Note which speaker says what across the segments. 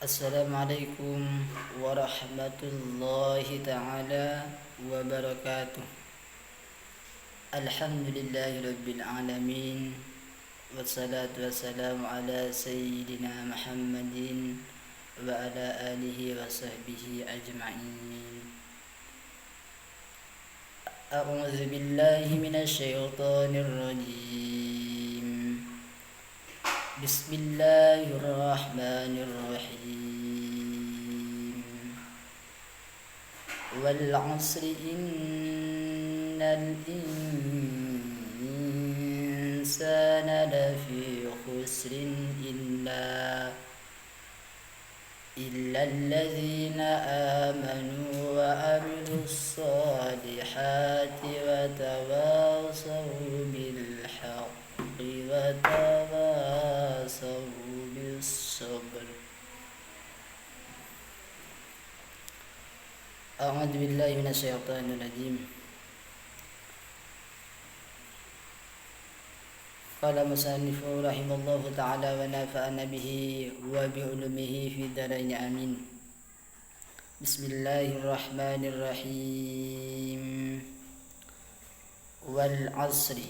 Speaker 1: Assalamualaikum warahmatullahi ta'ala wabarakatuh. Alhamdulillahi rabbil alamin. Wassalatu wassalamu ala sayyidina Muhammadin wa ala alihi wa sahbihi ajma'in. A'udzu billahi minasy syaithanir rajim. Bismillahirrahmanirrahim. Wal 'asri innal insana lafi khusrin illa alladzina amanu wa 'amilus solihati wa tawasaw bil haqqi wa tawasaw bis sabr. A'udzu billahi minasy syaithanir rajim. Qala musannifu rahimallahu ta'ala wa nafa'ana bihi wa bi ulumihi fi darain amin. Bismillahirrahmanirrahim. Wal 'asri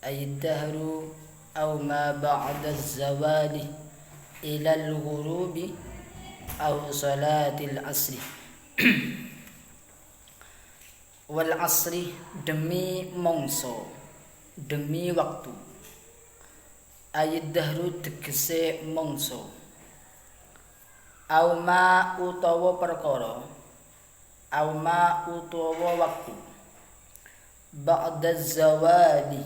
Speaker 1: ay ad-dahru aw ma ba'da az-zawali ila al-ghurubi aw salatil asri. Wal 'asri demi mongso, demi waktu. Ayat dahru tegese mongso. Auma utawa perkara, auma utawa waktu. Ba'da zawali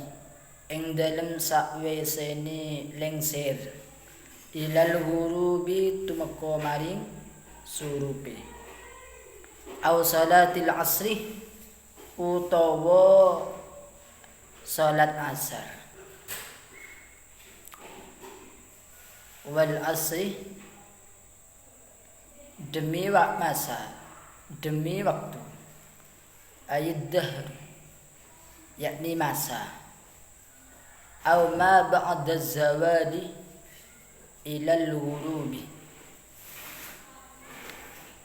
Speaker 1: ing dalem sakwesene lengser. Ilal ghurubi tumeka maring surupe. Aw salatil asri utawa salat asar. Wal asri demi masa, demi waktu. Ayat dahr yakni masa. Aw ma ba'da zawali ila al-ghurubi.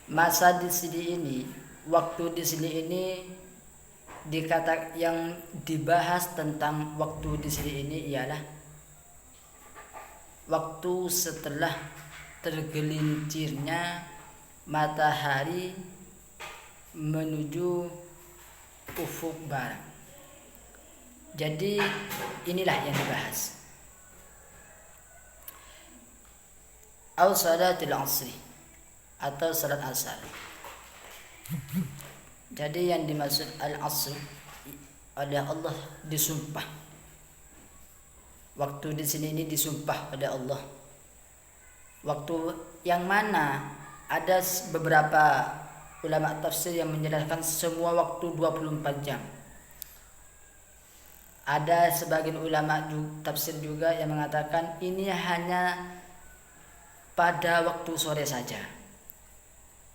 Speaker 1: Masa di sini ini, waktu di sini ini dikata yang dibahas tentang waktu di sini ini ialah waktu setelah tergelincirnya matahari menuju ufuk barat. Jadi inilah yang dibahas. Au salatil asri atau salat asar. Jadi yang dimaksud al-asr oleh Allah disumpah. Waktu di sini ini disumpah pada Allah. Waktu yang mana ada beberapa ulama tafsir yang menjelaskan semua waktu 24 jam. Ada sebagian ulama tafsir juga yang mengatakan ini hanya pada waktu sore saja.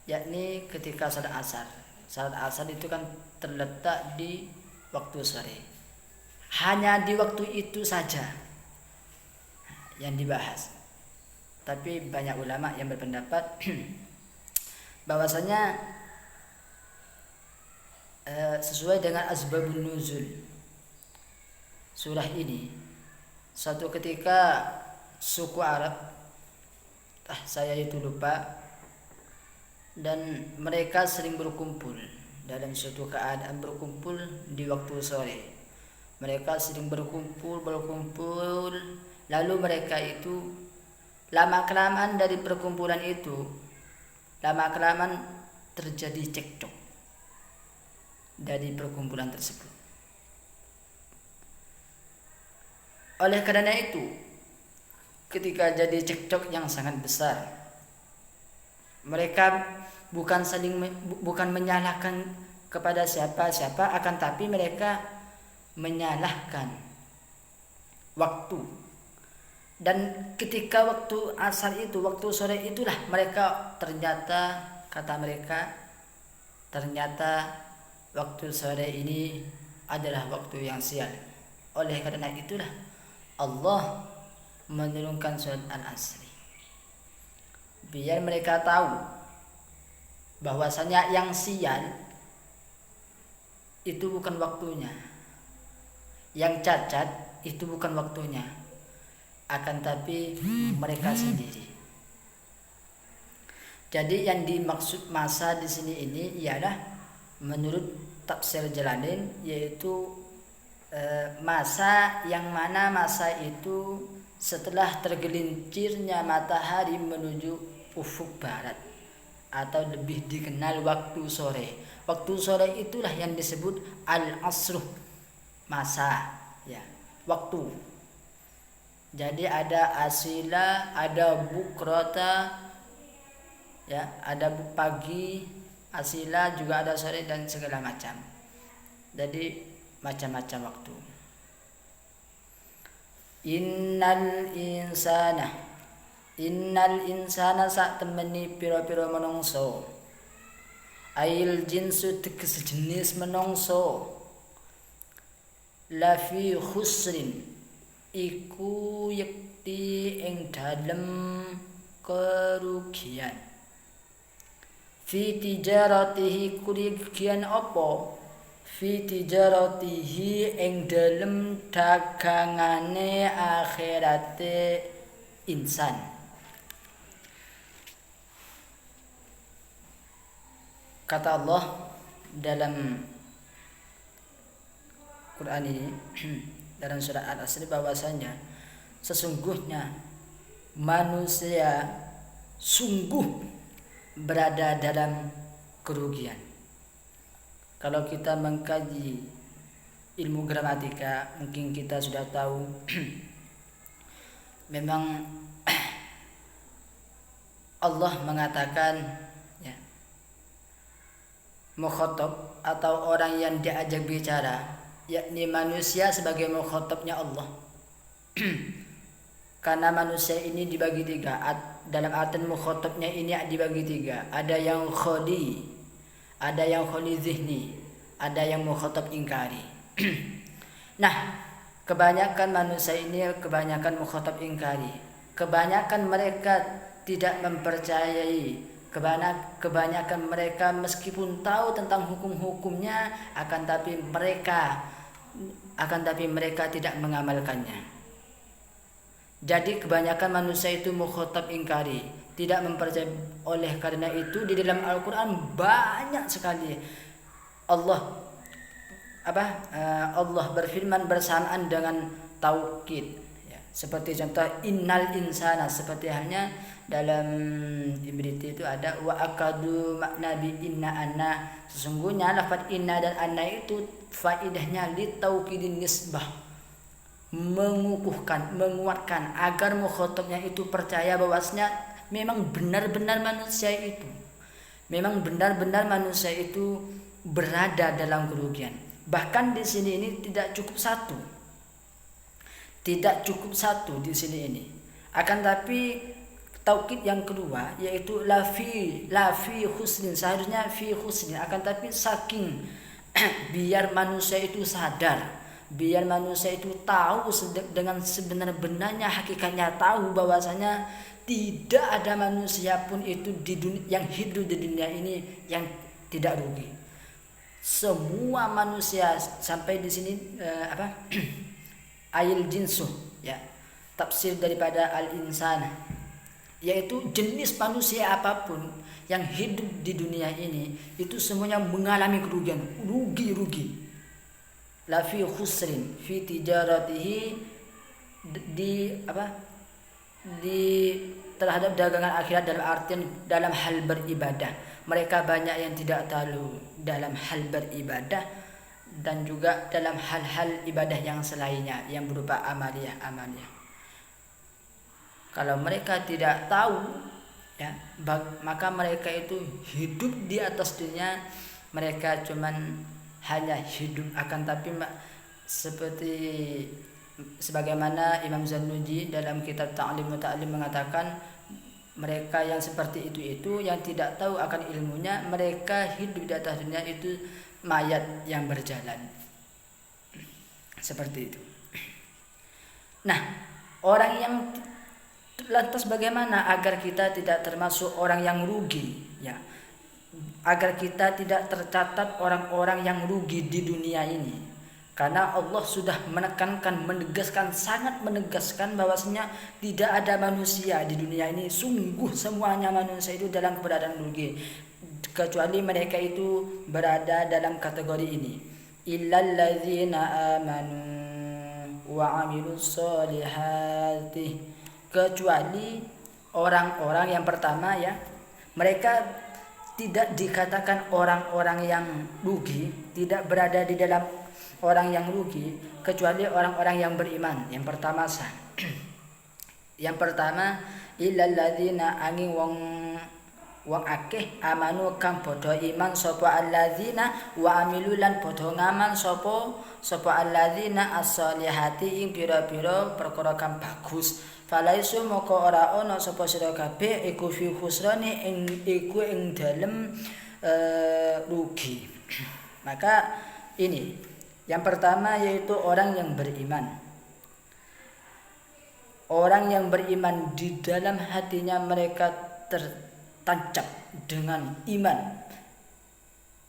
Speaker 1: Yakni ketika salat asar. Salat asar itu kan terletak di waktu sore. Hanya di waktu itu saja yang dibahas. Tapi banyak ulama yang berpendapat bahwasanya sesuai dengan asbabun nuzul surah ini, suatu ketika suku Arab, saya itu lupa, dan mereka sering berkumpul dalam suatu keadaan berkumpul di waktu sore. Mereka sering berkumpul, lalu mereka itu lama-kelamaan dari perkumpulan itu, lama-kelamaan terjadi cekcok dari perkumpulan tersebut. Oleh karena itu, ketika jadi cekcok yang sangat besar, mereka bukan menyalahkan kepada siapa-siapa, akan tapi mereka menyalahkan waktu. Dan ketika waktu asar itu, waktu sore itulah mereka ternyata, kata mereka, ternyata waktu sore ini adalah waktu yang sial. Oleh karena itulah Allah menurunkan surat Al-Asri. biar mereka tahu bahwasanya yang sial itu bukan waktunya, yang cacat itu bukan waktunya, akan tapi mereka sendiri. Jadi yang dimaksud masa di sini ini ialah menurut tafsir Jalalain yaitu masa yang mana masa itu setelah tergelincirnya matahari menuju ufuk barat atau lebih dikenal waktu sore. Waktu sore itulah yang disebut al-asruh, masa ya, waktu. Jadi ada asila, ada bukrota ya, ada pagi, asila, juga ada sore dan segala macam. Jadi macam-macam waktu. Innal insana sak temeni pira-pira menungso, ail jinsu tegese jenis menungso, lafi khusrin iku yekti ing dalem kerugian. Fi tijaratihi kerugian apa? Fi tijaratihi ing dalem dagangane akhirate insan. Kata Allah dalam Quran ini dalam surah Al-Asr bahwasanya sesungguhnya manusia sungguh berada dalam kerugian. Kalau kita mengkaji ilmu gramatika, mungkin kita sudah tahu memang Allah mengatakan ya, mukhatab atau orang yang diajak bicara, yakni manusia sebagai mukhatabnya Allah. Karena manusia ini dibagi tiga, dalam artian mukhatabnya ini dibagi tiga. Ada yang kholi, ada yang kholi zihni, ada yang mukhatab ingkari. Nah, kebanyakan manusia ini kebanyakan mukhatab ingkari. Kebanyakan mereka tidak mempercayai. Kebanyakan mereka meskipun tahu tentang hukum-hukumnya akan tapi mereka tidak mengamalkannya. Jadi kebanyakan manusia itu mukhatab ingkari, tidak mempercayai. Oleh karena itu di dalam Al-Quran banyak sekali Allah berfirman bersamaan dengan taukid ya. Seperti contoh innal insana, seperti halnya dalam Ibrani itu ada wa akadu makna bi inna anna, sesungguhnya lafaz inna dan anna itu faidahnya li taukidin nisbah, menguatkan agar mukhatabnya itu percaya bahwasanya memang benar-benar manusia itu berada dalam kerugian. Bahkan di sini ini tidak cukup satu di sini ini. Akan tapi taukid yang kedua yaitu lafi husnin, seharusnya fi husnin, akan tapi saking biar manusia itu sadar, biar manusia itu tahu dengan sebenar-benarnya hakikatnya, tahu bahwasanya tidak ada manusia pun itu di dunia, yang hidup di dunia ini yang tidak rugi. Semua manusia sampai di sini ail jinsu ya, tafsir daripada al-insan yaitu jenis manusia apapun yang hidup di dunia ini itu semuanya mengalami kerugian, rugi. Lafi khusrin fi tijaratihi, di terhadap dagangan akhirat, dalam artian dalam hal beribadah. Mereka banyak yang tidak tahu dalam hal beribadah dan juga dalam hal-hal ibadah yang selainnya yang berupa amaliyah. Kalau mereka tidak tahu ya, maka mereka itu hidup di atas dunia, mereka cuman hanya hidup, akan tapi seperti sebagaimana Imam Zanuji dalam kitab Ta'lim wa Ta'lim mengatakan, mereka yang seperti itu yang tidak tahu akan ilmunya, mereka hidup di atas dunia itu mayat yang berjalan. Seperti itu. Nah, orang yang Lantas bagaimana agar kita tidak termasuk orang yang rugi, ya? Agar kita tidak tercatat orang-orang yang rugi di dunia ini. Karena Allah sudah menekankan, menegaskan, sangat menegaskan bahwasanya tidak ada manusia di dunia ini, sungguh semuanya manusia itu dalam keberadaan rugi, kecuali mereka itu berada dalam kategori ini. Illal ladzina amanu wa amilus solihati, kecuali orang-orang yang pertama, ya, mereka tidak dikatakan orang-orang yang rugi, tidak berada di dalam orang yang rugi, kecuali orang-orang yang beriman. Yang pertama yang pertama, illal ladzina angin wong akeh amanu kang padha iman sapa alladzina wa amilulan padha ngamal sapa alladzina as-solihati ing pira-pira perkara kang bagus. Falaisu moko ora ana sapa sira kabeh iku fi khusrani ing dalem rugi. Maka ini yang pertama yaitu orang yang beriman. Orang yang beriman di dalam hatinya mereka tertancap dengan iman.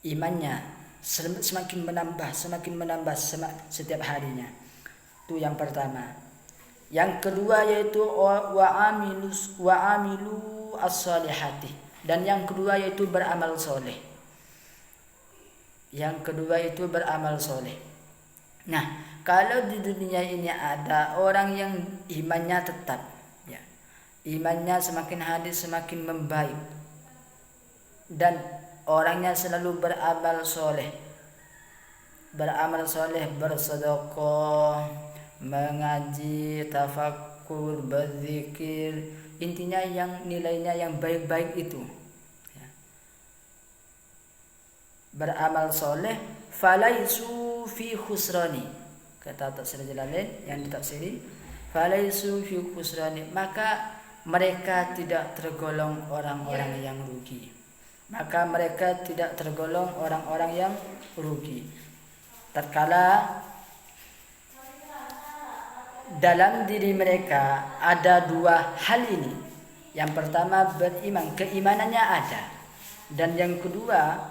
Speaker 1: Imannya semakin menambah setiap harinya. Itu yang pertama. Yang kedua yaitu wa amilu as-solihati, dan yang kedua yaitu beramal soleh. Yang kedua itu beramal soleh. Nah, kalau di dunia ini ada orang yang imannya tetap, ya, imannya semakin hari semakin membaik, dan orangnya selalu beramal soleh, bersedekah, mengaji, tafakkur, berzikir, intinya yang nilainya yang baik-baik itu, ya. Beramal soleh, falaisu fi khusrani, kata tafsir Jalalain yang ditafsiri, falaisu fi khusrani, maka mereka tidak tergolong orang-orang yang rugi. Maka mereka tidak tergolong orang-orang yang rugi. Tatkala dalam diri mereka ada dua hal ini. Yang pertama beriman, keimanannya ada, dan yang kedua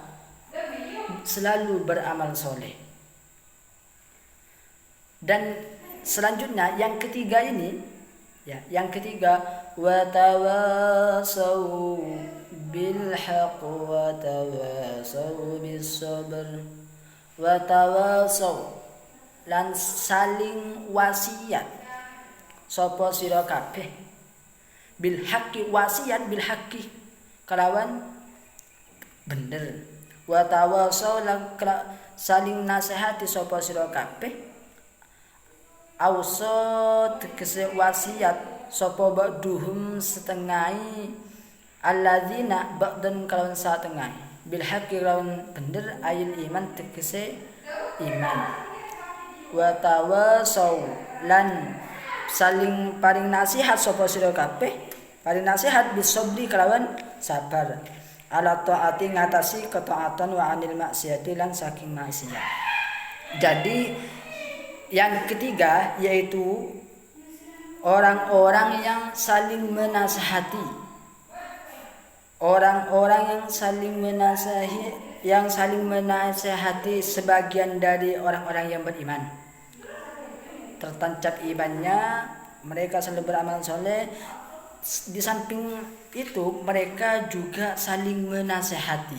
Speaker 1: selalu beramal soleh. Dan selanjutnya yang ketiga ini, ya, yang ketiga wa tawasau bil haqq wa tawasau bis sabr, wa tawasau lan saling wasiat sapa sira kabeh bil haqqi, wasiat bil haqqi kelawan bener, wa tawasau lan saling nasihati sapa sira kabeh, ausa tegese wasiat sapa ba'duhum setengahi alladzina ba'dan kelawan satengah bil haqqi kelawan bener ayil iman tegese iman, wa tawasau lan saling paring nasihat sapa sira kabeh, paring nasihat bisobri kelawan sabar, ala taati ngatasi ketaatan, wa anil maksiati lan saking maksiat. Jadi yang ketiga yaitu orang-orang yang saling menasihati, orang-orang yang saling menasihati sebagian dari orang-orang yang beriman. Tertancap imannya, mereka selalu beramal soleh. Di samping itu mereka juga saling menasihati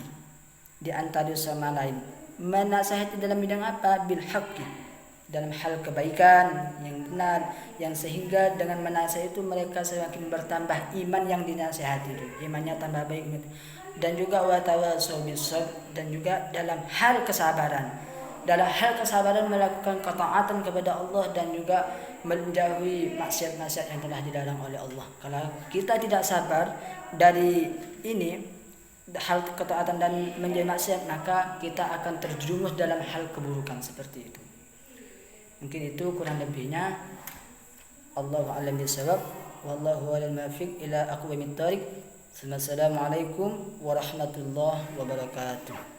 Speaker 1: di antara sama lain. Menasihati dalam bidang apa? Bil haqqi, dalam hal kebaikan yang benar, yang sehingga dengan menasihati itu mereka semakin bertambah iman yang dinasihati itu, imannya tambah baik. Dan juga wa tawasau bis sabr, dan juga dalam hal kesabaran. Dalam hal kesabaran melakukan ketaatan kepada Allah dan juga menjauhi maksiat-maksiat yang telah dilarang oleh Allah. Kalau kita tidak sabar dari ini, hal ketaatan dan menjauhi maksiat, maka kita akan terjerumus dalam hal keburukan seperti itu. Mungkin itu kurang lebihnya. Allahu a'lam bishawab, wallahu a'lam muwaffiq ila aqwamit thoriq. Assalamualaikum warahmatullahi wabarakatuh.